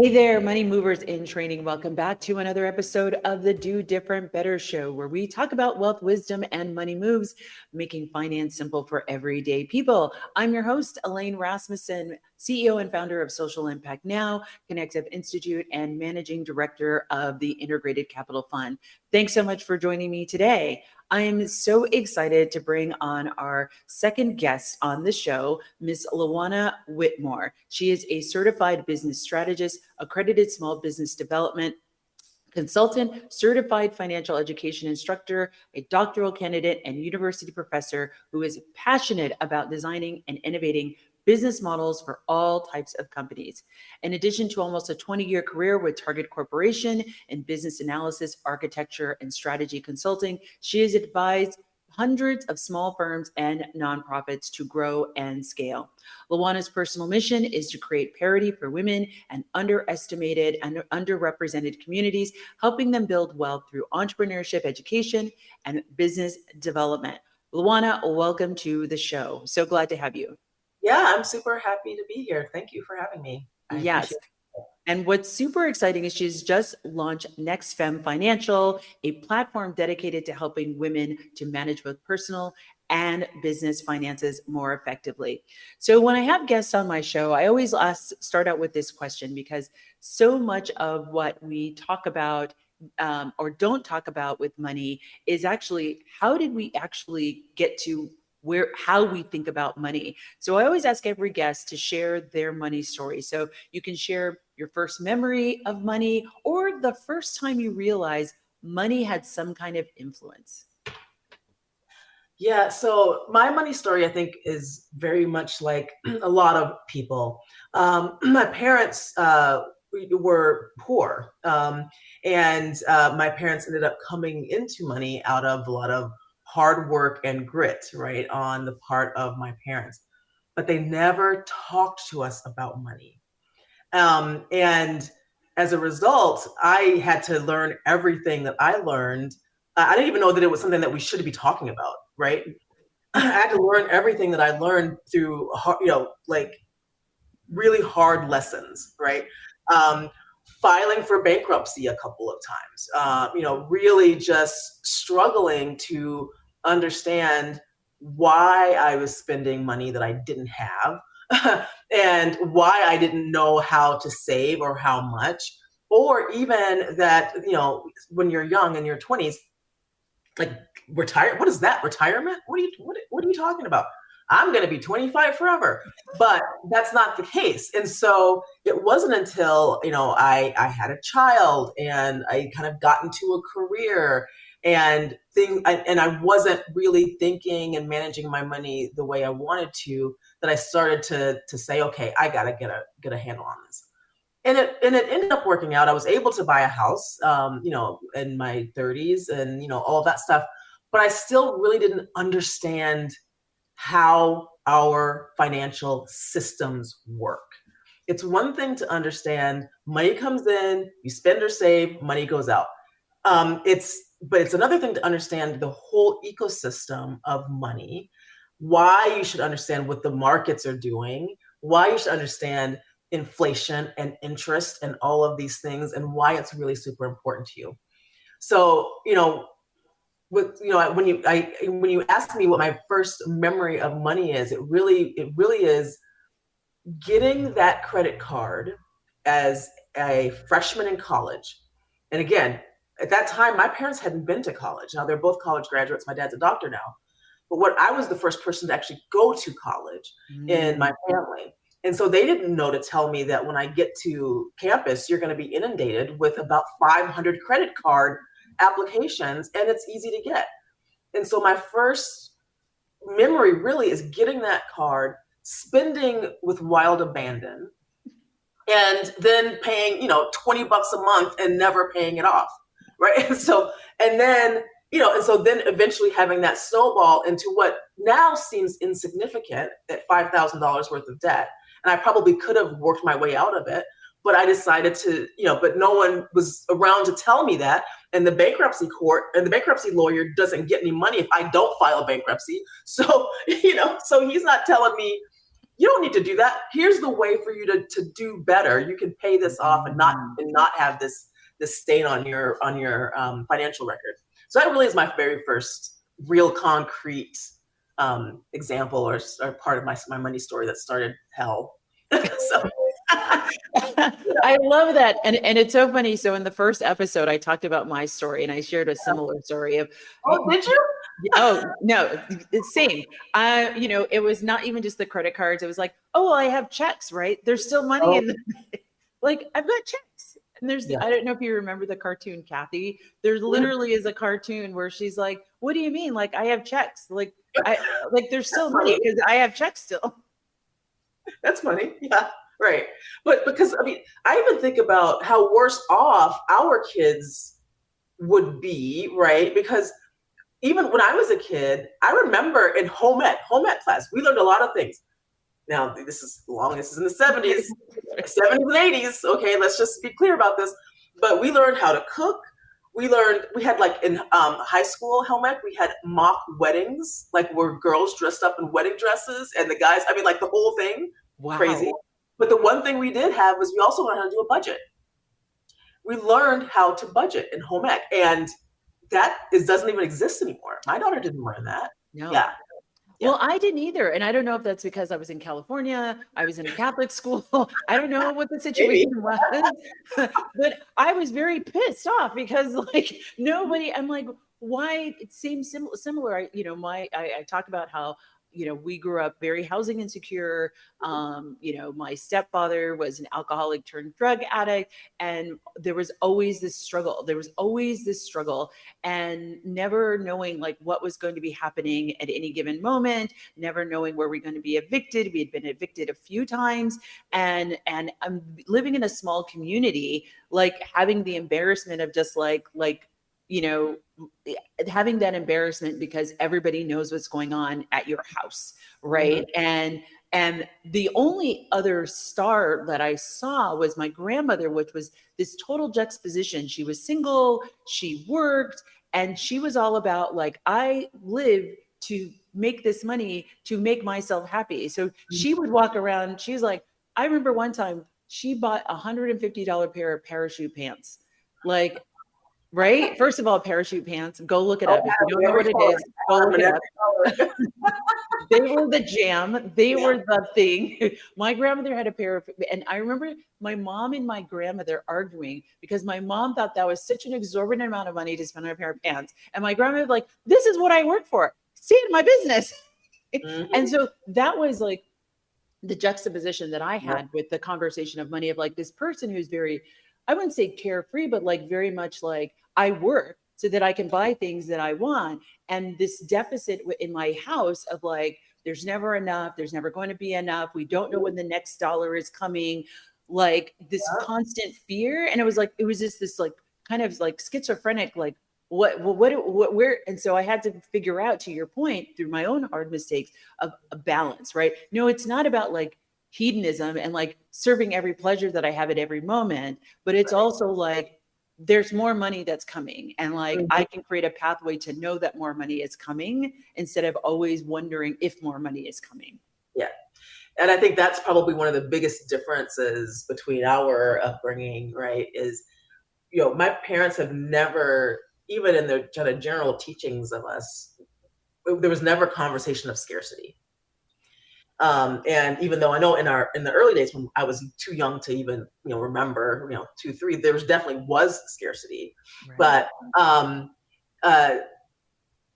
Hey there, money movers in training. Welcome back to another episode of the Do.Different.Better show, where we talk about wealth, wisdom, and money moves, making finance simple for everyday people. I'm your host, Elaine Rasmussen, CEO and founder of Social Impact Now, Connective Institute, and managing director of the Integrated Capital Fund. Thanks so much for joining me today. I am so excited to bring on our second guest on the show, Ms. Juana Whitmore. She is a certified business strategist, accredited small business development consultant, certified financial education instructor, a doctoral candidate, and university professor who is passionate about designing and innovating business models for all types of companies. In addition to almost a 20-year career with Target Corporation in business analysis, architecture, and strategy consulting, she has advised hundreds of small firms and nonprofits to grow and scale. Luana's personal mission is to create parity for women and underestimated and underrepresented communities, helping them build wealth through entrepreneurship, education, and business development. Luana, welcome to the show. So glad to have you. Yeah, I'm super happy to be here. Thank you for having me. I Yes. appreciate And what's super exciting is she's just launched NextFemme Financial, a platform dedicated to helping women to manage both personal and business finances more effectively. So when I have guests on my show, I always start out with this question because so much of what we talk about or don't talk about with money is actually how did we actually get to how we think about money. So I always ask every guest to share their money story. So you can share your first memory of money or the first time you realize money had some kind of influence. Yeah, so my money story, I think, is very much like a lot of people. My parents were poor, and my parents ended up coming into money out of a lot of hard work and grit, right, on the part of my parents. But they never talked to us about money. And as a result, I had to learn everything that I learned. I didn't even know that it was something that we should be talking about, right? I had to learn everything that I learned through, like really hard lessons, right? Um, Filing for bankruptcy a couple of times, really just struggling to understand why I was spending money that I didn't have and why I didn't know how to save or how much, or even that, when you're young in your 20s, like retire. What is that? Retirement? What are you talking about? I'm going to be 25 forever. But that's not the case. And so it wasn't until, I had a child and I kind of got into a career and I wasn't really thinking and managing my money the way I wanted to, that I started to say, okay, I got to get a handle on this. And it ended up working out. I was able to buy a house, in my 30s and, all of that stuff. But I still really didn't understand how our financial systems work. It's one thing to understand money comes in, you spend or save, money goes out. But it's another thing to understand the whole ecosystem of money, why you should understand what the markets are doing, why you should understand inflation and interest and all of these things, and why it's really super important to you. So, when you ask me what my first memory of money is, it really is getting that credit card as a freshman in college. And again, at that time, my parents hadn't been to college. Now they're both college graduates. My dad's a doctor now. But I was the first person to actually go to college in my family. And so they didn't know to tell me that when I get to campus, you're going to be inundated with about 500 credit card applications, and it's easy to get. And so my first memory really is getting that card, spending with wild abandon, and then paying, $20 a month and never paying it off, right? And then eventually having that snowball into what now seems insignificant at $5,000 worth of debt. And I probably could have worked my way out of it, but I decided to, but no one was around to tell me that. And the bankruptcy court and the bankruptcy lawyer doesn't get any money if I don't file bankruptcy. So, so he's not telling me, you don't need to do that. Here's the way for you to do better. You can pay this off and not have this stain on your financial record. So that really is my very first real concrete example or part of my money story that started hell. So I love that. And it's so funny. So in the first episode, I talked about my story and I shared a similar story of, oh, did you? oh no, it's same. It was not even just the credit cards. It was like, oh, well, I have checks, right? There's still money in like, I've got checks. And I don't know if you remember the cartoon Kathy. There literally is a cartoon where she's like, what do you mean? Like, I have checks. Like, there's still money because I have checks still. That's funny. Yeah. Right. But because, I mean, I even think about how worse off our kids would be, right? Because even when I was a kid, I remember in home ec class, we learned a lot of things. Now, this is in the 70s, 70s and 80s. Okay, let's just be clear about this. But we learned how to cook. We had like in high school home ec, we had mock weddings, like where girls dressed up in wedding dresses and the guys, I mean, like the whole thing. Wow. Crazy. But the one thing we did have was we also learned how to do a budget. We learned how to budget in home ec, and that doesn't even exist anymore. My daughter didn't learn that. No. Yeah. Well, I didn't either. And I don't know if that's because I was in California, I was in a Catholic school. I don't know what the situation was, but I was very pissed off because like I'm like, why it seems similar. I talk about how, we grew up very housing insecure. My stepfather was an alcoholic turned drug addict. And there was always this struggle. And never knowing like what was going to be happening at any given moment, never knowing where we're going to be evicted. We had been evicted a few times. And I'm living in a small community, like having the embarrassment of just having that embarrassment because everybody knows what's going on at your house, right? Mm-hmm. And the only other star that I saw was my grandmother, which was this total juxtaposition. She was single, she worked, and she was all about like, I live to make this money to make myself happy. So she would walk around. She's like, I remember one time she bought $150 pair of parachute pants. Like, right? First of all, parachute pants, go look it up. If you don't know what it is, go look it up. They were the jam. They were the thing. My grandmother had a pair of, and I remember my mom and my grandmother arguing because my mom thought that was such an exorbitant amount of money to spend on a pair of pants. And my grandmother was like, this is what I work for. Stay in my business. Mm-hmm. And so that was like the juxtaposition that I had with the conversation of money of like this person who's very, I wouldn't say carefree, but like very much like I work so that I can buy things that I want. And this deficit in my house of like, there's never enough. There's never going to be enough. We don't know when the next dollar is coming. Like this constant fear. And it was just this like kind of like schizophrenic, like what, where. And so I had to figure out, to your point, through my own hard mistakes, of a balance, right? No, it's not about like hedonism and like serving every pleasure that I have at every moment, but it's also like there's more money that's coming, and like I can create a pathway to know that more money is coming instead of always wondering if more money is coming. Yeah. And I think that's probably one of the biggest differences between our upbringing, right? Is, my parents have never, even in their kind of general teachings of us, there was never conversation of scarcity. And even though I know in the early days when I was too young to even remember 2, 3, there definitely was scarcity, right. But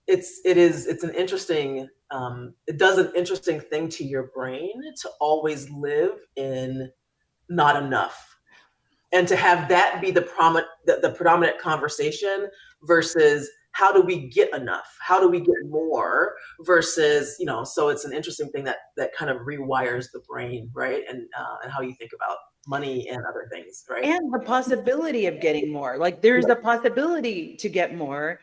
it's an interesting it does an interesting thing to your brain to always live in not enough, and to have that be the predominant conversation versus how do we get enough? How do we get more? Versus, so it's an interesting thing that kind of rewires the brain, right? And how you think about money and other things, right? And the possibility of getting more. Like there's the possibility to get more,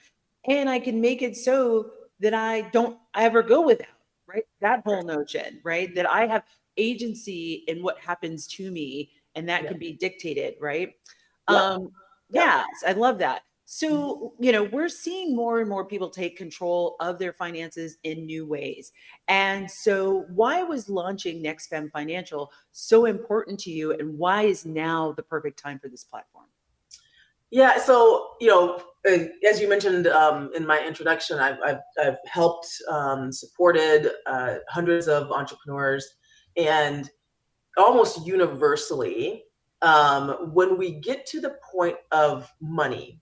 and I can make it so that I don't ever go without, right? That whole notion, right? That I have agency in what happens to me, and that can be dictated, right? Yes, I love that. So, we're seeing more and more people take control of their finances in new ways. And so, why was launching NextFemme Financial so important to you? And why is now the perfect time for this platform? Yeah, so as you mentioned in my introduction, I've helped, supported hundreds of entrepreneurs, and almost universally, when we get to the point of money,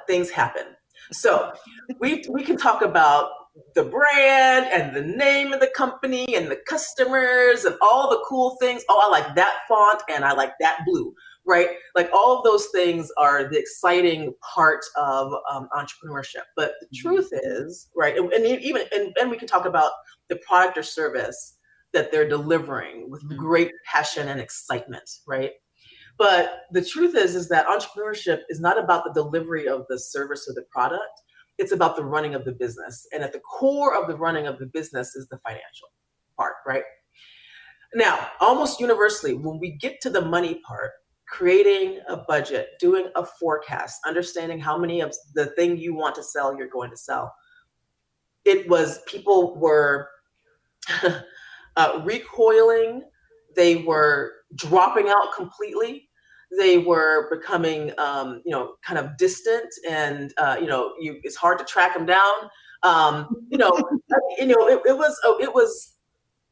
things happen. So we can talk about the brand and the name of the company and the customers and all the cool things. Oh, I like that font and I like that blue, right? Like all of those things are the exciting part of entrepreneurship. But the truth is, right, and we can talk about the product or service that they're delivering with great passion and excitement, right? But the truth is that entrepreneurship is not about the delivery of the service or the product. It's about the running of the business. And at the core of the running of the business is the financial part, right? Now, almost universally, when we get to the money part, creating a budget, doing a forecast, understanding how many of the thing you want to sell you're going to sell, people were recoiling. They were dropping out completely. They were becoming, kind of distant, and it's hard to track them down.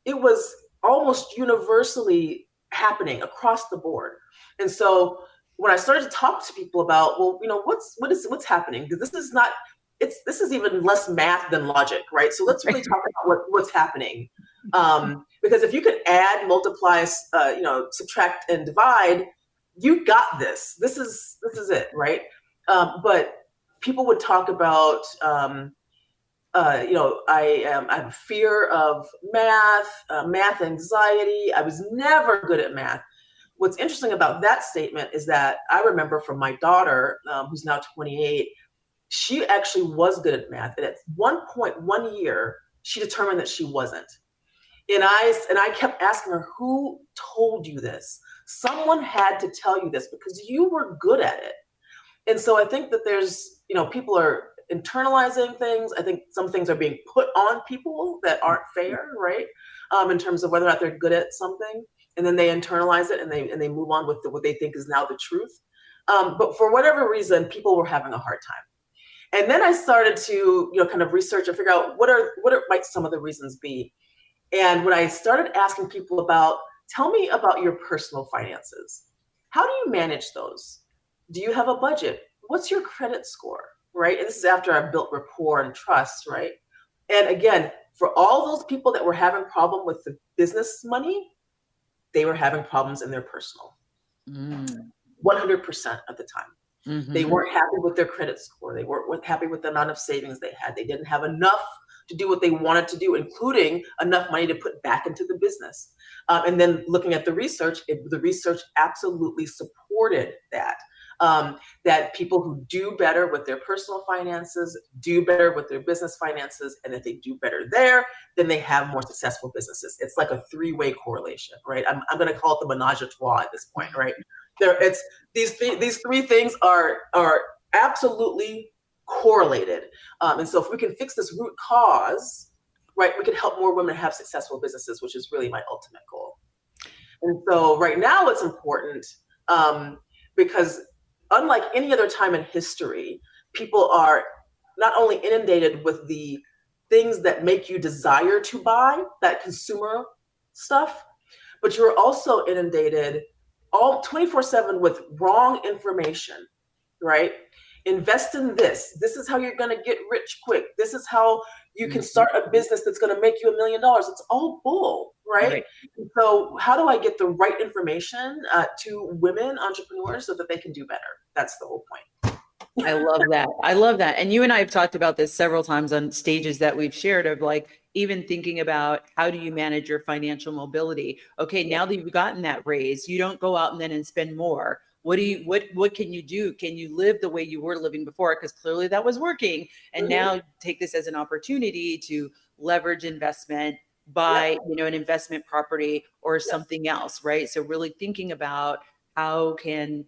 It was almost universally happening across the board. And so when I started to talk to people about, well, what's happening, because this is even less math than logic, right? So let's really talk about what's happening. Because if you can add, multiply, subtract, and divide, you got this. This is it, right? But people would talk about, I have a fear of math, math anxiety. I was never good at math. What's interesting about that statement is that I remember from my daughter, who's now 28, she actually was good at math. And at one year, she determined that she wasn't. And I kept asking her, who told you this? Someone had to tell you this because you were good at it. And so I think that there's, people are internalizing things. I think some things are being put on people that aren't fair, right? In terms of whether or not they're good at something. And then they internalize it and they move on with what they think is now the truth. But for whatever reason, people were having a hard time. And then I started to, kind of research and figure out what might some of the reasons be. And when I started asking people about, tell me about your personal finances. How do you manage those? Do you have a budget? What's your credit score, right? And this is after I built rapport and trust, right? And again, for all those people that were having problem with the business money, they were having problems in their personal. 100% of the time. Mm-hmm. They weren't happy with their credit score. They weren't happy with the amount of savings they had. They didn't have enough to do what they wanted to do, including enough money to put back into the business. And then looking at the research absolutely supported that. That people who do better with their personal finances do better with their business finances. And if they do better there, then they have more successful businesses. It's like a three-way correlation, right? I'm going to call it the menage a trois at this point, right? These three things are absolutely correlated. And so if we can fix this root cause, right, we can help more women have successful businesses, which is really my ultimate goal. And so right now it's important because unlike any other time in history, people are not only inundated with the things that make you desire to buy, that consumer stuff, but you're also inundated all 24/7 with wrong information, right? Invest in this. This is how you're going to get rich quick. This is how you can start a business that's going to make you $1 million. It's all bull, right? So how do I get the right information to women entrepreneurs so that they can do better? That's the whole point. I love that. I love that. And you and I have talked about this several times on stages that we've shared of like, even thinking about how do you manage your financial mobility? Okay, now that you've gotten that raise, you don't go out and then spend more. What can you do? Can you live the way you were living before? Because clearly that was working. And now take this as an opportunity to leverage investment, buy, an investment property or something else, right? So really thinking about how can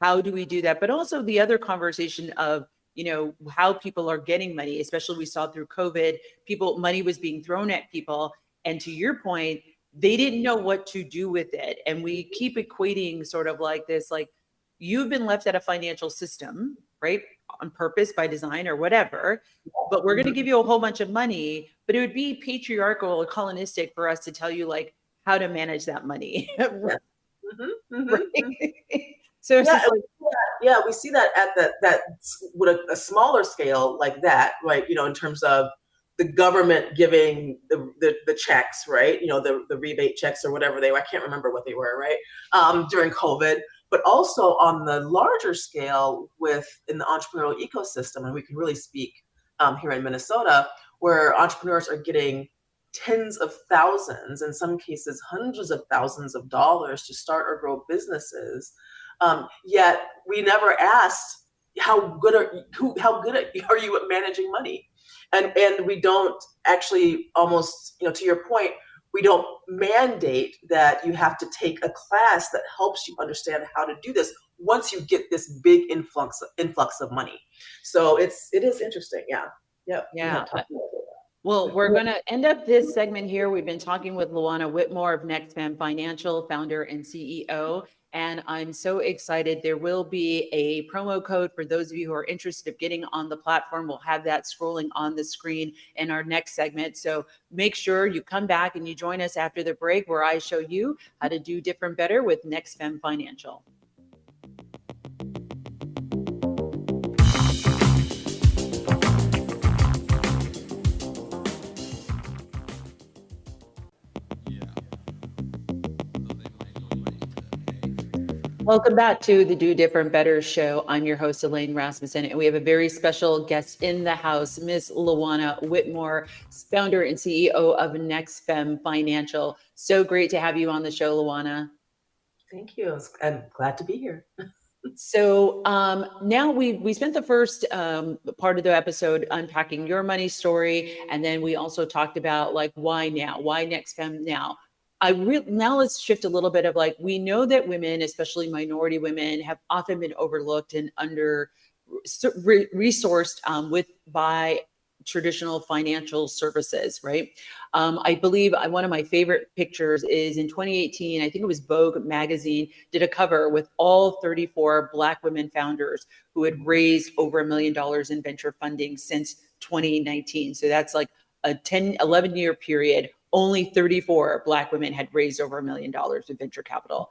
how do we do that? But also the other conversation of, how people are getting money, especially we saw through COVID, money was being thrown at people. And to your point, they didn't know what to do with it. And we keep equating sort of like this, like you've been left at a financial system, right? On purpose, by design or whatever, but we're going to give you a whole bunch of money, but it would be patriarchal or colonistic for us to tell you like how to manage that money. Yeah. Right? So it's just like, yeah, we see that at that with a smaller scale like that, right? In terms of the government giving the checks, right? The rebate checks or whatever they were. I can't remember what they were, right? During COVID, but also on the larger scale in the entrepreneurial ecosystem, and we can really speak here in Minnesota, where entrepreneurs are getting tens of thousands, in some cases hundreds of thousands of dollars to start or grow businesses. Yet we never asked how good are you at managing money, and we don't actually, almost, to your point, we don't mandate that you have to take a class that helps you understand how to do this once you get this big influx of money. So it is interesting. Yeah. Well, we're going to end up this segment here. We've been talking with Juana Whitmore of NextFemme Financial, founder and CEO. And I'm so excited. There will be a promo code for those of you who are interested in getting on the platform. We'll have that scrolling on the screen in our next segment. So make sure you come back and you join us after the break, where I show you how to do different better with NextFemme Financial. Welcome back to the Do Different Better show. I'm your host, Elaine Rasmussen, and we have a very special guest in the house, Miss Juana Whitmore, founder and CEO of NextFemme Financial. So great to have you on the show, Juana. Thank you. I'm glad to be here. So now we spent the first part of the episode unpacking your money story, and then we also talked about like why now, why NextFemme now. Now let's shift a little bit of like, we know that women, especially minority women, have often been overlooked and under resourced by traditional financial services, right? I believe one of my favorite pictures is in 2018, I think it was Vogue magazine did a cover with all 34 Black women founders who had raised over $1 million in venture funding since 2019. So that's like a 11 year period. Only 34 Black women had raised over $1 million in venture capital.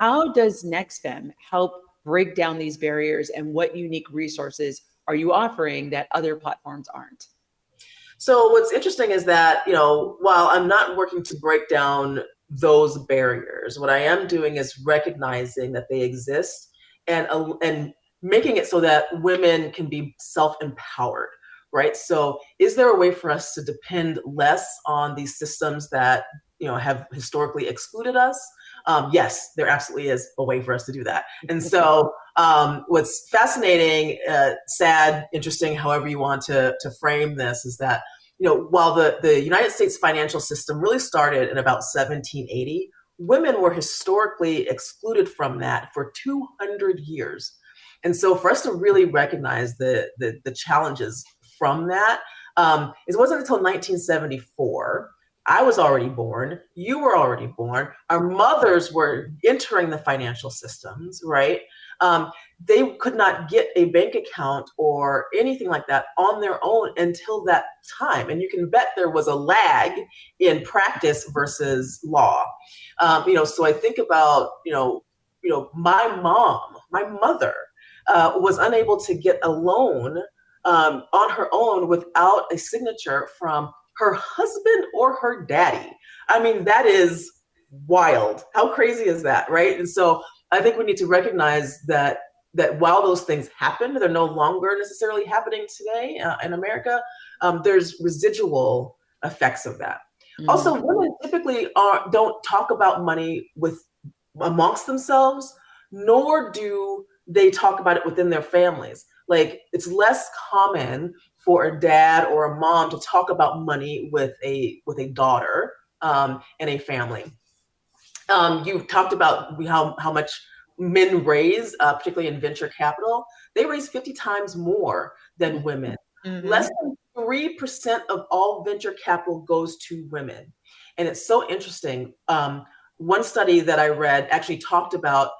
How does NextFemme help break down these barriers, and what unique resources are you offering that other platforms aren't? So what's interesting is that, while I'm not working to break down those barriers, what I am doing is recognizing that they exist and making it so that women can be self-empowered. Right. So is there a way for us to depend less on these systems that, have historically excluded us? Yes, there absolutely is a way for us to do that. And so what's fascinating, sad, interesting, however you want to frame this, is that, while the United States financial system really started in about 1780, women were historically excluded from that for 200 years. And so for us to really recognize the challenges from that, it wasn't until 1974. I was already born. You were already born. Our mothers were entering the financial systems, right? They could not get a bank account or anything like that on their own until that time. And you can bet there was a lag in practice versus law. So I think about, my mother was unable to get a loan on her own without a signature from her husband or her daddy. I mean, that is wild. How crazy is that, right? And so I think we need to recognize that while those things happen, they're no longer necessarily happening today in America. There's residual effects of that. Mm-hmm. Also, women typically don't talk about money amongst themselves, nor do they talk about it within their families. Like, it's less common for a dad or a mom to talk about money with a daughter in a family. You talked about how much men raise, particularly in venture capital, they raise 50 times more than women. Mm-hmm. Less than 3% of all venture capital goes to women. And it's so interesting. One study that I read actually talked about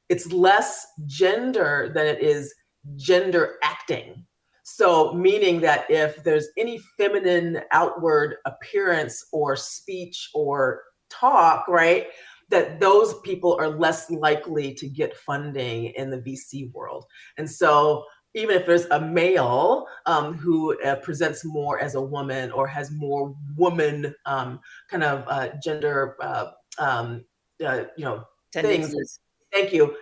it's less gender than it is gender acting. So, meaning that if there's any feminine outward appearance or speech or talk, right, that those people are less likely to get funding in the VC world. And so, even if there's a male who presents more as a woman or has more woman kind of gender, things. Tendencies. Thank you.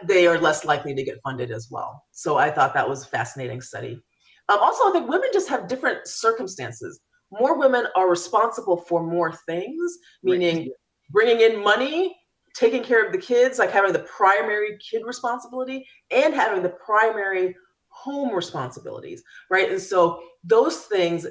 They are less likely to get funded as well. So I thought that was a fascinating study. Also, I think women just have different circumstances. More women are responsible for more things, Right. meaning bringing in money, taking care of the kids, like having the primary kid responsibility and having the primary home responsibilities, right? And so those things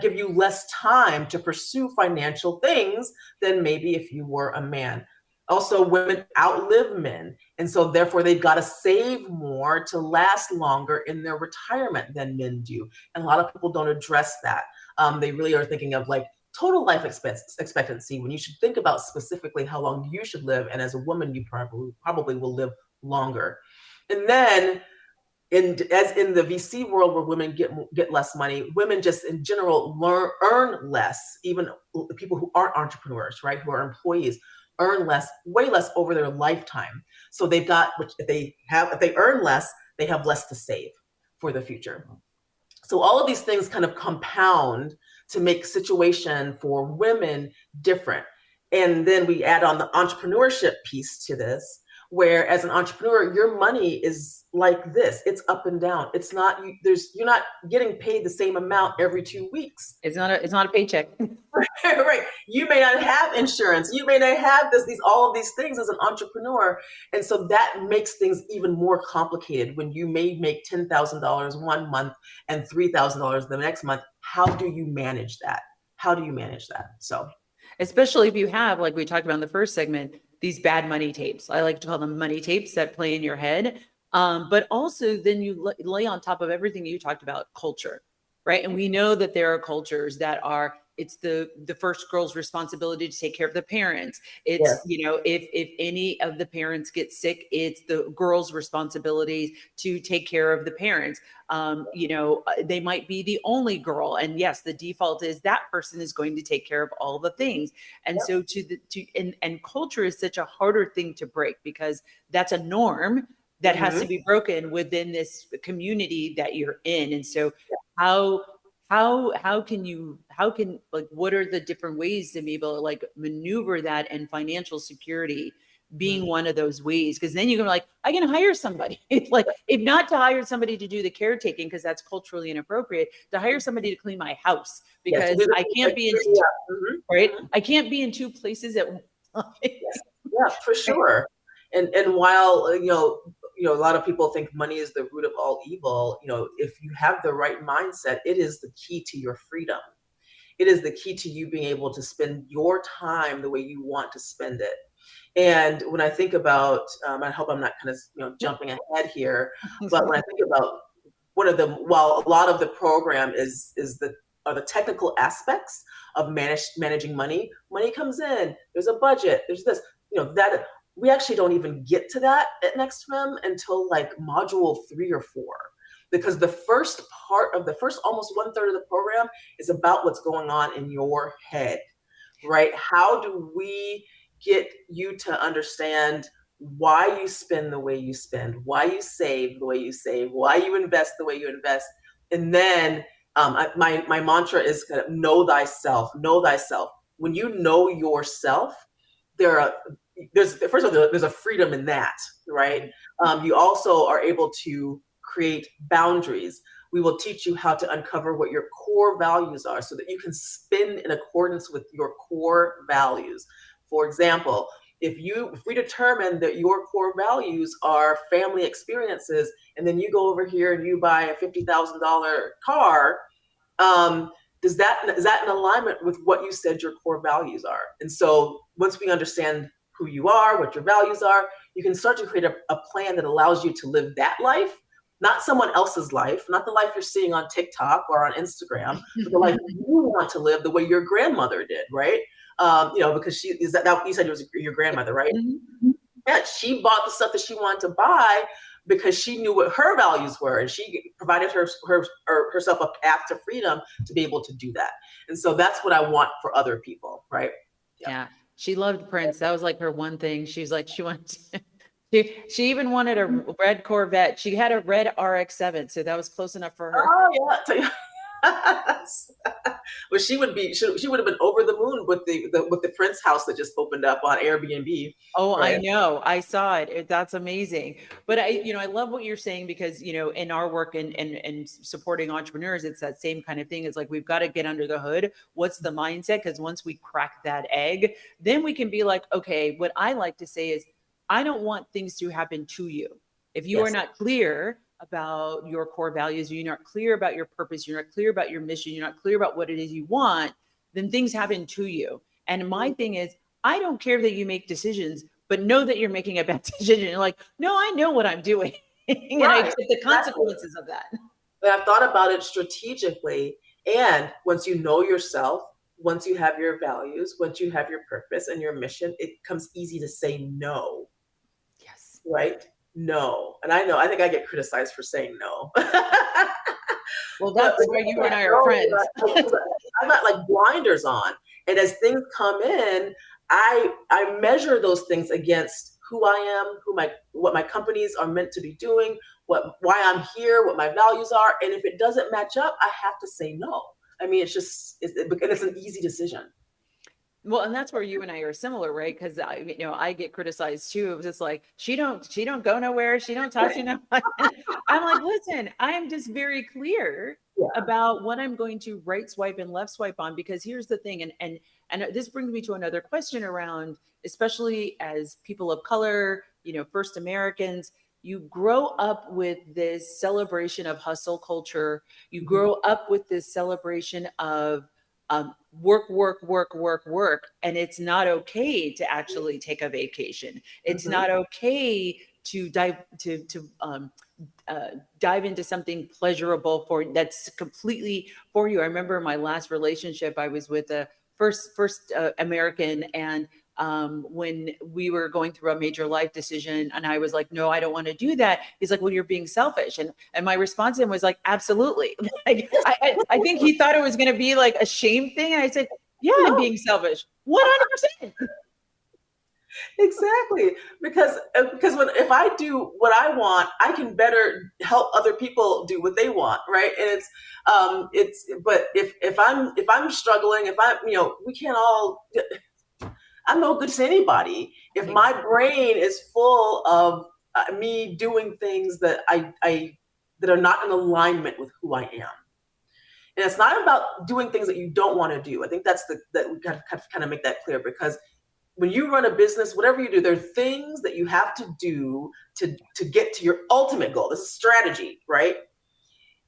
give you less time to pursue financial things than maybe if you were a man. Also, women outlive men. And so therefore they've got to save more to last longer in their retirement than men do. And a lot of people don't address that. They really are thinking of like total life expectancy when you should think about specifically how long you should live. And as a woman, you probably will live longer. And then as in the VC world where women get less money, women just in general earn less. Even people who aren't entrepreneurs, right, who are employees, earn less, way less over their lifetime. So they've got, if they earn less, they have less to save for the future. So all of these things kind of compound to make situation for women different. And then we add on the entrepreneurship piece to this, where as an entrepreneur, your money is like this. It's up and down. It's not, you're not getting paid the same amount every 2 weeks. It's not a paycheck. Right. You may not have insurance. You may not have all of these things as an entrepreneur. And so that makes things even more complicated when you may make $10,000 one month and $3,000 the next month. How do you manage that? So, Especially if you have, like we talked about in the first segment, these bad money tapes. I like to call them money tapes that play in your head. But also then you lay on top of everything you talked about, culture, right? And we know that there are cultures that are, it's the first girl's responsibility to take care of the parents. It's, yes. If any of the parents get sick, it's the girl's responsibility to take care of the parents. They might be the only girl. And yes, the default is that person is going to take care of all the things. And Yep. so and culture is such a harder thing to break because that's a norm that has to be broken within this community that you're in. And so how can like, what are the different ways to be able to like maneuver that, and financial security being one of those ways? Because then you can be like, I can hire somebody. It's like, if not to hire somebody to do the caretaking, because that's culturally inappropriate, to hire somebody to clean my house, because I can't be in right. I can't be in two places at once. Yes. Yeah, for sure. And while a lot of people think money is the root of all evil, if you have the right mindset, it is the key to your freedom. It is the key to you being able to spend your time the way you want to spend it. And when I think about, I hope I'm not kind of jumping ahead here, but when I think about while a lot of the program are the technical aspects of managing money. Money comes in, there's a budget, there's this, that we actually don't even get to that at NextFemme until like module 3 or 4. Because the first almost 1/3 of the program is about what's going on in your head, right? How do we get you to understand why you spend the way you spend, why you save the way you save, why you invest the way you invest? And then my mantra is kind of know thyself, know thyself. When you know yourself, there's a freedom in that, right? You also are able to create boundaries. We will teach you how to uncover what your core values are so that you can spend in accordance with your core values. For example, if we determine that your core values are family experiences, and then you go over here and you buy a $50,000 car, is that in alignment with what you said your core values are? And so once we understand who you are, what your values are, you can start to create a plan that allows you to live that life, not someone else's life, not the life you're seeing on TikTok or on Instagram, but the life you want to live the way your grandmother did, right? Because she is that you said it was your grandmother, right? Mm-hmm. Yeah, she bought the stuff that she wanted to buy because she knew what her values were, and she provided herself a path to freedom to be able to do that. And so that's what I want for other people, right? Yeah. She loved Prince. That was like her one thing. She's like, she wanted she even wanted a red Corvette. She had a red RX-7, so that was close enough for her. Oh yeah. Well, she would have been over the moon with the Prince house that just opened up on Airbnb. Oh, Right? I know. I saw it. That's amazing. But I love what you're saying because, in our work and supporting entrepreneurs, it's that same kind of thing. It's like, we've got to get under the hood. What's the mindset? Because once we crack that egg, then we can be like, okay, what I like to say is, I don't want things to happen to you. If you are not clear about your core values, you're not clear about your purpose, you're not clear about your mission, you're not clear about what it is you want, then things happen to you. And my thing is, I don't care that you make decisions, but know that you're making a bad decision. You're like, no, I know what I'm doing. And I accept the consequences of that. But I've thought about it strategically. And once you know yourself, once you have your values, once you have your purpose and your mission, it becomes easy to say no. Yes. Right? No. And I think I get criticized for saying no. Well, that's why you and I are friends. I've got like blinders on. And as things come in, I measure those things against who I am, what my companies are meant to be doing, why I'm here, what my values are. And if it doesn't match up, I have to say no. I mean, it's an easy decision. Well, and that's where you and I are similar, right? Because I get criticized too. It was just like, she don't go nowhere. She don't talk to nobody. I'm like, listen, I am just very clear about what I'm going to right swipe and left swipe on, because here's the thing. And this brings me to another question around, especially as people of color, first Americans, you grow up with this celebration of hustle culture. You grow up with this celebration of work, and it's not okay to actually take a vacation. It's not okay to dive into something pleasurable that's completely for you. I remember my last relationship, I was with a first American, and when we were going through a major life decision, and I was like, no, I don't want to do that. He's like, well, you're being selfish. And my response to him was like, absolutely. Like, I think he thought it was going to be like a shame thing. And I said, yeah, I'm being selfish. 100%. Exactly. Because if I do what I want, I can better help other people do what they want. Right. And but if I'm struggling, we can't all, I'm no good to anybody if my brain is full of me doing things that that are not in alignment with who I am. And it's not about doing things that you don't want to do. I think that we got to kind of make that clear, because when you run a business, whatever you do, there are things that you have to do to get to your ultimate goal. This is strategy, right?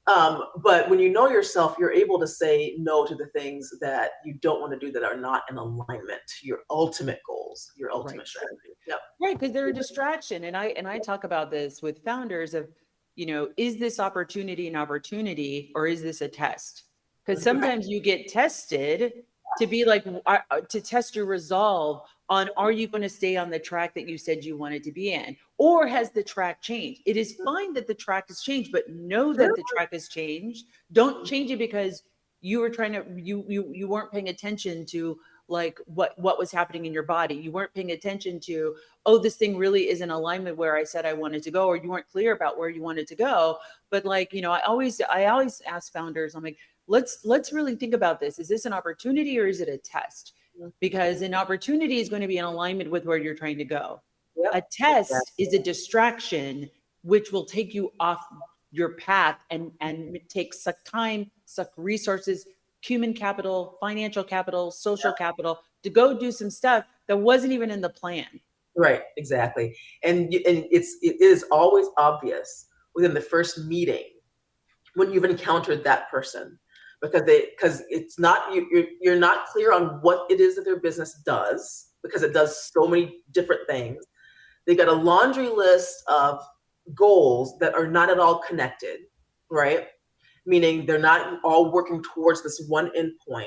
But when you know yourself, you're able to say no to the things that you don't want to do, that are not in alignment to your ultimate goals, your ultimate strategy. Yep. Right, because they're a distraction. And I talk about this with founders of, is this opportunity an opportunity, or is this a test? Because sometimes you get tested to be like, to test your resolve on, are you going to stay on the track that you said you wanted to be in, or has the track changed? It is fine that the track has changed, but know that the track has changed. Don't change it because you were you weren't paying attention to like what was happening in your body. You weren't paying attention to, oh, this thing really is in alignment where I said I wanted to go, or you weren't clear about where you wanted to go. But like, I always ask founders, I'm like, let's really think about this. Is this an opportunity or is it a test? Because an opportunity is going to be in alignment with where you're trying to go. A test is a distraction, which will take you off your path and suck time, suck resources, human capital, financial capital, social capital, to go do some stuff that wasn't even in the plan. Right, exactly. And it is always obvious within the first meeting when you've encountered that person, because it's not, you're not clear on what it is that their business does, because it does so many different things. They got a laundry list of goals that are not at all connected, right? Meaning they're not all working towards this one endpoint.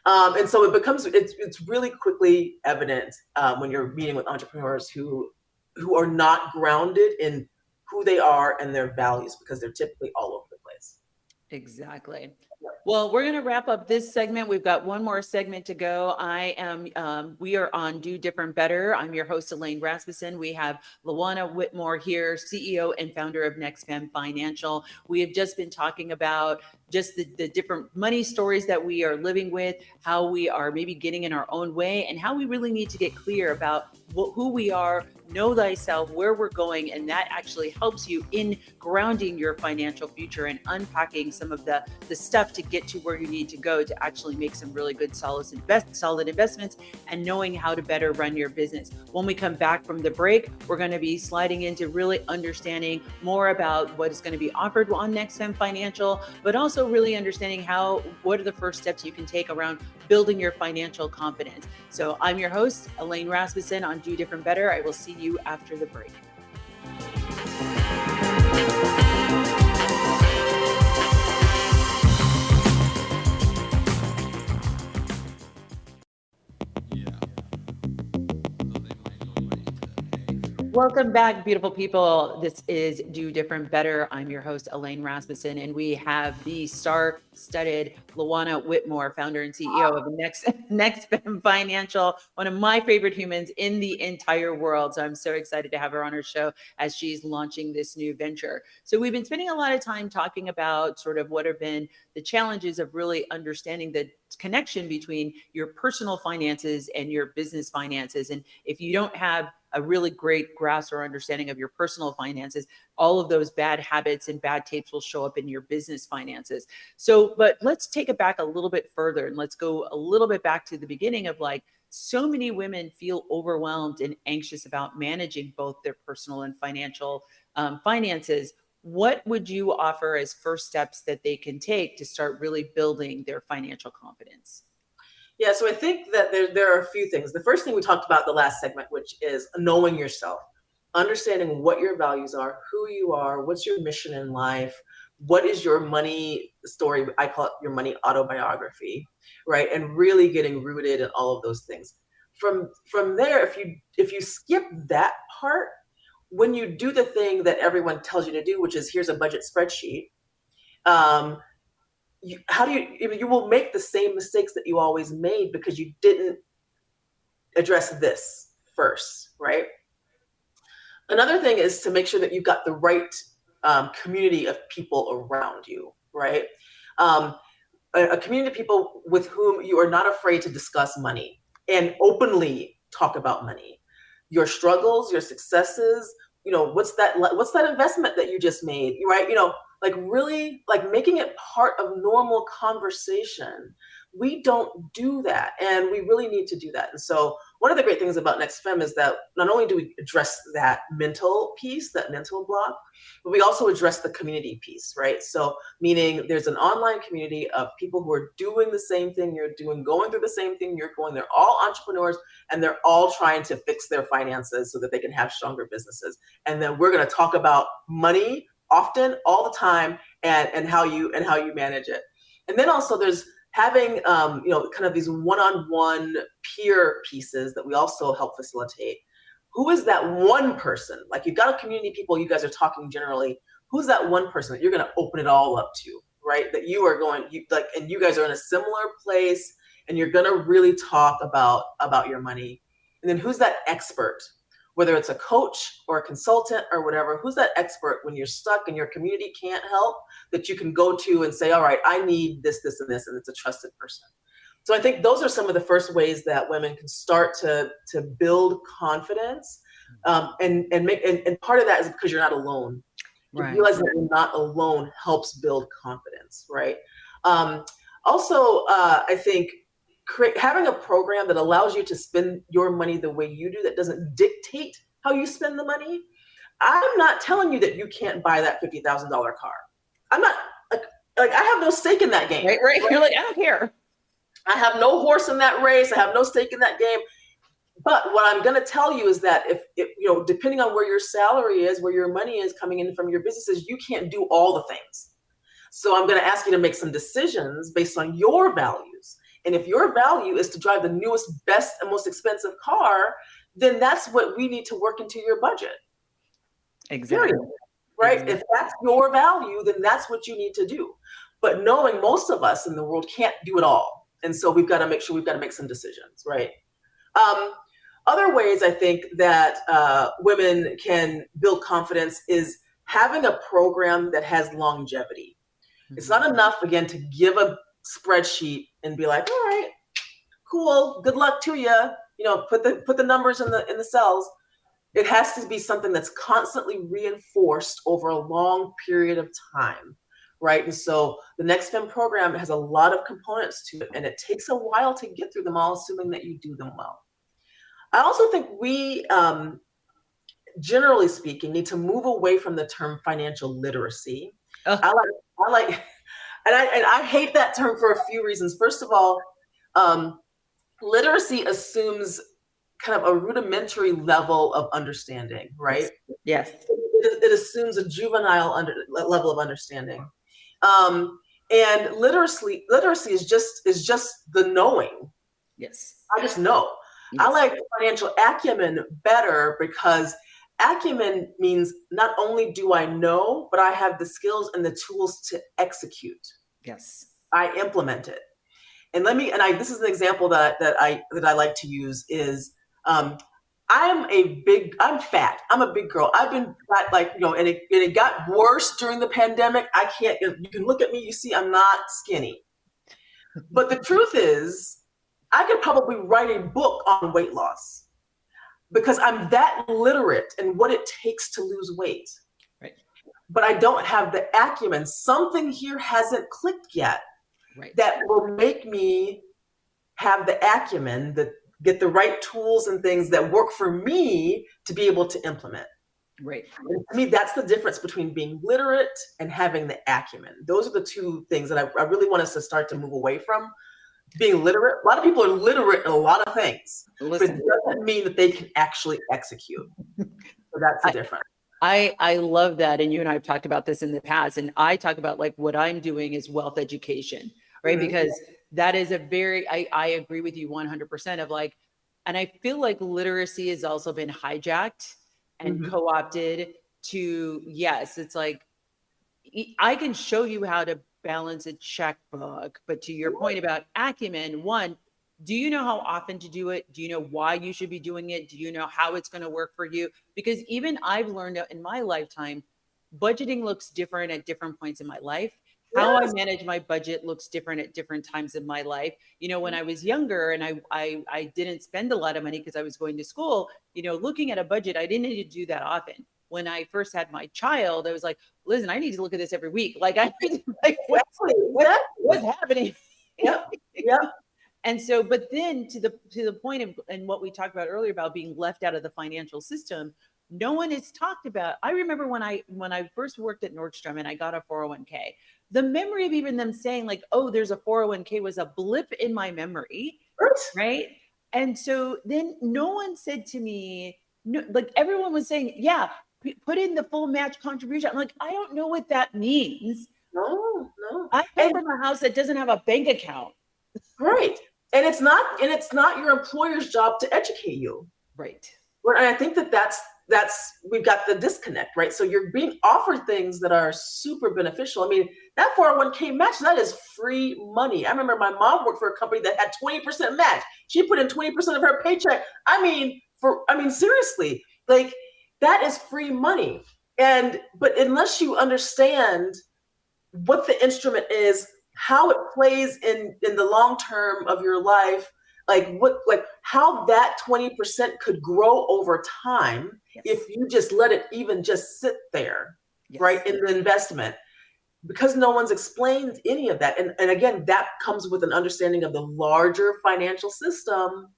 And so it's really quickly evident when you're meeting with entrepreneurs who are not grounded in who they are and their values, because they're typically all over the place. Exactly. Well, we're going to wrap up this segment. We've got one more segment to go. We are on Do Different Better. I'm your host, Elaine Rasmussen. We have Juana Whitmore here, CEO and founder of NextFemme Financial. We have just been talking about just the different money stories that we are living with, how we are maybe getting in our own way, and how we really need to get clear about who we are, know thyself, where we're going, and that actually helps you in grounding your financial future and unpacking some of the stuff to get to where you need to go to actually make some really good solid investments and knowing how to better run your business. When we come back from the break, we're going to be sliding into really understanding more about what is going to be offered on NextFemme Financial, but also really understanding what are the first steps you can take around building your financial confidence. So I'm your host, Elaine Rasmussen on Do Different Better. I will see you after the break. Welcome back, beautiful people. This is Do Different Better. I'm your host, Elaine Rasmussen, and we have the star-studded Juana Whitmore, founder and CEO of NextFemme Financial, one of my favorite humans in the entire world. So I'm so excited to have her on her show as she's launching this new venture. So we've been spending a lot of time talking about sort of what have been the challenges of really understanding the connection between your personal finances and your business finances. And if you don't have a really great grasp or understanding of your personal finances, all of those bad habits and bad tapes will show up in your business finances. So, but let's take it back a little bit further and let's go a little bit back to the beginning of like, so many women feel overwhelmed and anxious about managing both their personal and financial finances. What would you offer as first steps that they can take to start really building their financial confidence? Yeah, so I think that there are a few things. The first thing we talked about the last segment, which is knowing yourself, understanding what your values are, who you are, what's your mission in life, what is your money story? I call it your money autobiography, right? And really getting rooted in all of those things. From there, if you skip that part, when you do the thing that everyone tells you to do, which is here's a budget spreadsheet, you will make the same mistakes that you always made because you didn't address this first, right? Another thing is to make sure that you've got the right community of people around you, right? A community of people with whom you are not afraid to discuss money and openly talk about money, your struggles, your successes. What's that investment that you just made, right? Like really like making it part of normal conversation. We don't do that, and we really need to do that. And so one of the great things about NextFemme is that not only do we address that mental piece, that mental block, but we also address the community piece, right? So meaning there's an online community of people who are doing the same thing you're doing, going through the same thing you're going. They're all entrepreneurs, and they're all trying to fix their finances so that they can have stronger businesses. And then we're going to talk about money often, all the time, and how you manage it. And then also there's having kind of these one-on-one peer pieces that we also help facilitate. Who is that one person? Like you've got a community of people, you guys are talking generally. Who's that one person that you're going to open it all up to, right? That you are going, and you guys are in a similar place, and you're going to really talk about your money. And then who's that expert? Whether it's a coach or a consultant or whatever, who's that expert when you're stuck and your community can't help, that you can go to and say, all right, I need this, this, and this, and it's a trusted person. So I think those are some of the first ways that women can start to build confidence. And part of that is because you're not alone. Right. Realizing that you're not alone helps build confidence, right? Also, I think having a program that allows you to spend your money the way you do, that doesn't dictate how you spend the money. I'm not telling you that you can't buy that $50,000 car. I'm not like I have no stake in that game. Right. You're like, I don't care. I have no horse in that race. I have no stake in that game. But what I'm going to tell you is that if depending on where your salary is, where your money is coming in from your businesses, you can't do all the things. So I'm going to ask you to make some decisions based on your values. And if your value is to drive the newest, best, and most expensive car, then that's what we need to work into your budget. Exactly. Period. Right? Exactly. If that's your value, then that's what you need to do. But knowing most of us in the world can't do it all. And so we've got to make sure we've got to make some decisions, right? Other ways I think that women can build confidence is having a program that has longevity. Mm-hmm. It's not enough, again, to give a spreadsheet and be like, all right, cool, good luck to you. Put the numbers in the cells. It has to be something that's constantly reinforced over a long period of time, right? And so the NextFemme program has a lot of components to it, and it takes a while to get through them all, assuming that you do them well. I also think we, generally speaking, need to move away from the term financial literacy. Oh. I like, and I hate that term for a few reasons. First of all, literacy assumes kind of a rudimentary level of understanding, right? Yes. It assumes a juvenile level of understanding. And literacy is just the knowing. Yes. I just know. Yes. I like financial acumen better because acumen means not only do I know, but I have the skills and the tools to execute. Yes. I implement it. And this is an example that I like to use is, I'm fat. I'm a big girl. I've been fat, and it got worse during the pandemic. You can look at me, you see I'm not skinny. But the truth is, I could probably write a book on weight loss because I'm that literate in what it takes to lose weight. Right. But I don't have the acumen. Something here hasn't clicked yet. Right. That will make me have the acumen, get the right tools and things that work for me to be able to implement. Right. And to me, that's the difference between being literate and having the acumen. Those are the two things that I really want us to start to move away from. Being literate. A lot of people are literate in a lot of things, but it doesn't mean that they can actually execute. So that's the difference. I love that. And you and I have talked about this in the past. And I talk about what I'm doing is wealth education, right? Mm-hmm. Because that is I agree with you 100% of and I feel like literacy has also been hijacked and mm-hmm. co-opted to, yes, it's I can show you how to balance a checkbook, but to your point about acumen, one, do you know how often to do it? Do you know why you should be doing it? Do you know how it's going to work for you? Because even I've learned in my lifetime, budgeting looks different at different points in my life. Yes. How I manage my budget looks different at different times in my life. When I was younger and I didn't spend a lot of money because I was going to school, looking at a budget, I didn't need to do that often. When I first had my child, I was like, listen, I need to look at this every week. I need to, what's happening? Yep. Yep. And so, but then to the point of, and what we talked about earlier about being left out of the financial system, no one has talked about. I remember when I first worked at Nordstrom and I got a 401k, the memory of even them saying oh, there's a 401k was a blip in my memory. Right. And so then no one said to me, no, everyone was saying, yeah, put in the full match contribution. I'm I don't know what that means. No. I come from a house that doesn't have a bank account. Right. And it's not your employer's job to educate you. Right. And I think that's we've got the disconnect, right? So you're being offered things that are super beneficial. I mean, that 401k match, that is free money. I remember my mom worked for a company that had 20% match. She put in 20% of her paycheck. I mean, seriously, that is free money. But unless you understand what the instrument is, how it plays in the long term of your life, how that 20% could grow over time. Yes. If you just let it even just sit there, yes. Right, in the investment, because no one's explained any of that. And again, that comes with an understanding of the larger financial system.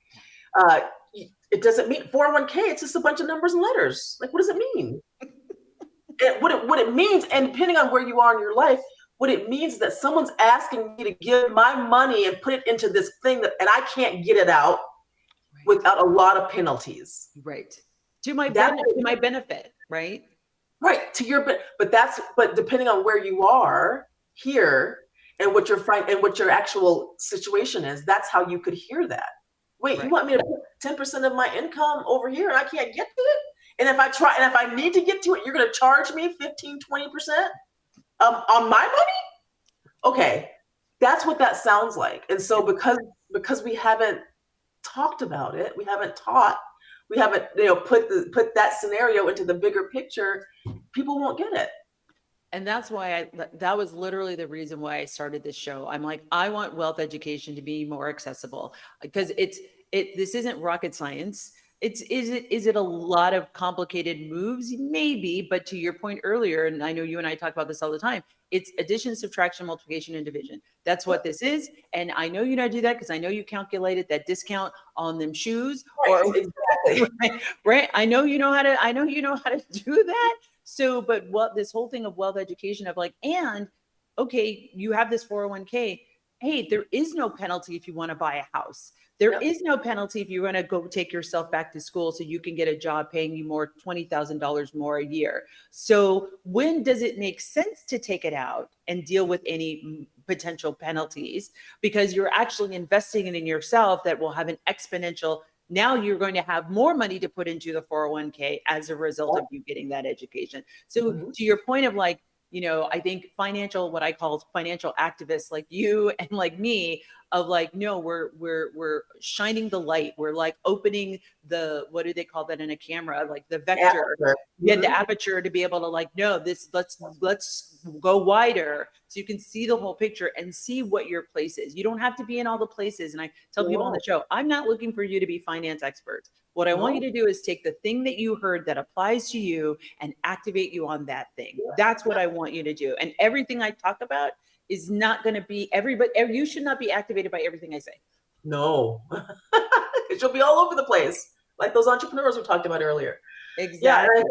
It doesn't mean 401k. It's just a bunch of numbers and letters. What does it mean? And what it means, and depending on where you are in your life, what it means is that someone's asking me to give my money and put it into this thing and I can't get it out. without a lot of penalties. Right. To my benefit, right? Right. But depending on where you are here and what your actual situation is, that's how you could hear that. Wait, Right. you want me to put 10% of my income over here and I can't get to it? And if I need to get to it, you're going to charge me 15, 20% on my money? Okay. That's what that sounds like. And so because we haven't talked about it, we haven't put that scenario into the bigger picture, people won't get it. And that's why that was literally the reason why I started this show. I'm like, I want wealth education to be more accessible, because this isn't rocket science. Is it a lot of complicated moves? Maybe, but to your point earlier, and I know you and I talk about this all the time, it's addition, subtraction, multiplication, and division. That's what this is. And I know you know how to do that because I know you calculated that discount on them shoes. Right, exactly. Right. I know you know how to do that. So, but what this whole thing of wealth education of like, and okay, you have this 401k. Hey, there is no penalty if you want to buy a house. There is no penalty if you want to go take yourself back to school so you can get a job paying you more, $20,000 more a year. So when does it make sense to take it out and deal with any potential penalties? Because you're actually investing it in yourself that will have an exponential. Now you're going to have more money to put into the 401k as a result of you getting that education. So to your point of like, I think what I call financial activists like you and like me, of like, no, we're shining the light. We're like opening what do they call that in a camera? Like the vector, the aperture to be able to like, no, let's go wider so you can see the whole picture and see what your place is. You don't have to be in all the places. And I tell people on the show, I'm not looking for you to be finance experts. What I want you to do is take the thing that you heard that applies to you and activate you on that thing. That's what I want you to do. And everything I talk about is not going to be you should not be activated by everything I say. No, because you'll be all over the place, like those entrepreneurs we talked about earlier. Exactly.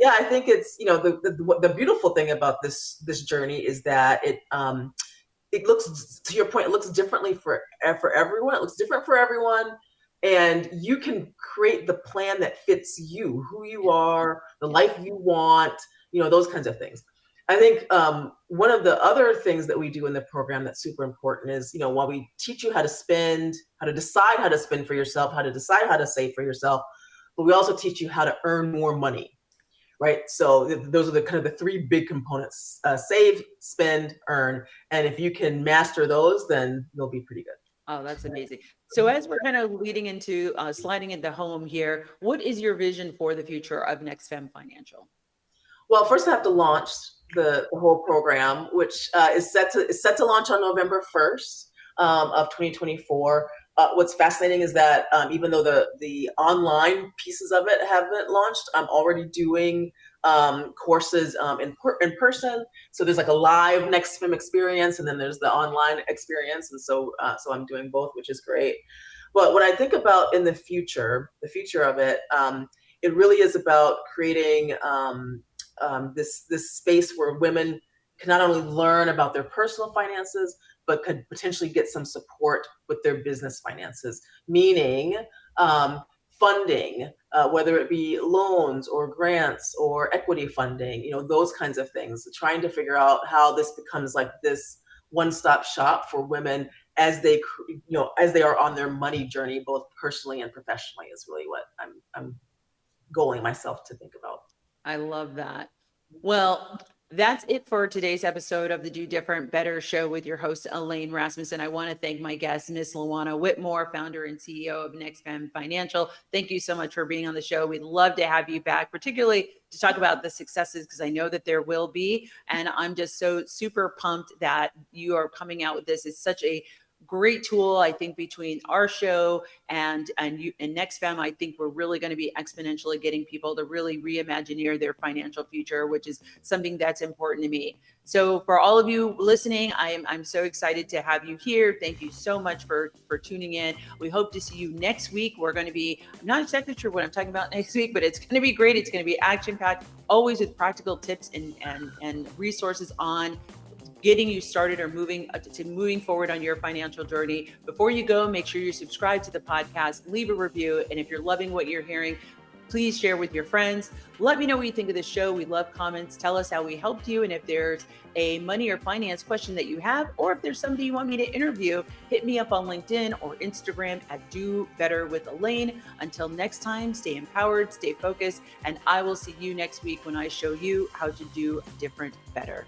I think it's, the beautiful thing about this journey is that it looks, to your point, it looks differently for everyone. It looks different for everyone. And you can create the plan that fits you, who you are, the life you want, those kinds of things. I think one of the other things that we do in the program that's super important is, while we teach you how to spend, how to decide how to spend for yourself, how to decide how to save for yourself, but we also teach you how to earn more money, right? So those are the kind of the three big components: save, spend, earn. And if you can master those, then you'll be pretty good. Oh, that's amazing. So as we're kind of leading into sliding into home here, what is your vision for the future of NextFemme Financial? Well, first I have to launch the whole program, which is set to launch on November 1st of 2024. What's fascinating is that even though the online pieces of it haven't launched, I'm already doing courses in person. So there's like a live NextFemme experience, and then there's the online experience, and so I'm doing both, which is great. But what I think about in the future of it, it really is about creating this space where women can not only learn about their personal finances, but could potentially get some support with their business finances, meaning funding, whether it be loans or grants or equity funding, those kinds of things, trying to figure out how this becomes like this one-stop shop for women as they are on their money journey, both personally and professionally, is really what I'm goaling myself to think about. I love that. Well, that's it for today's episode of the Do Different Better show with your host, Elaine Rasmussen. I want to thank my guest, Miss Juana Whitmore, founder and CEO of NextFemme Financial. Thank you so much for being on the show. We'd love to have you back, particularly to talk about the successes, because I know that there will be. And I'm just so super pumped that you are coming out with this. It's such a great tool. I think between our show and you and NextFemme, I think we're really going to be exponentially getting people to really reimagineer their financial future, which is something that's important to me. So for all of you listening, I'm so excited to have you here. Thank you so much for tuning in. We hope to see you next week. We're going to be, I'm not exactly sure what I'm talking about next week, but it's going to be great. It's going to be action-packed, always with practical tips and resources on getting you started or moving forward on your financial journey. Before you go, make sure you subscribe to the podcast, leave a review, and if you're loving what you're hearing, please share with your friends. Let me know what you think of the show. We love comments. Tell us how we helped you. And if there's a money or finance question that you have, or if there's somebody you want me to interview, hit me up on LinkedIn or Instagram at Do Better with Elaine. Until next time, stay empowered, stay focused, and I will see you next week when I show you how to do different better.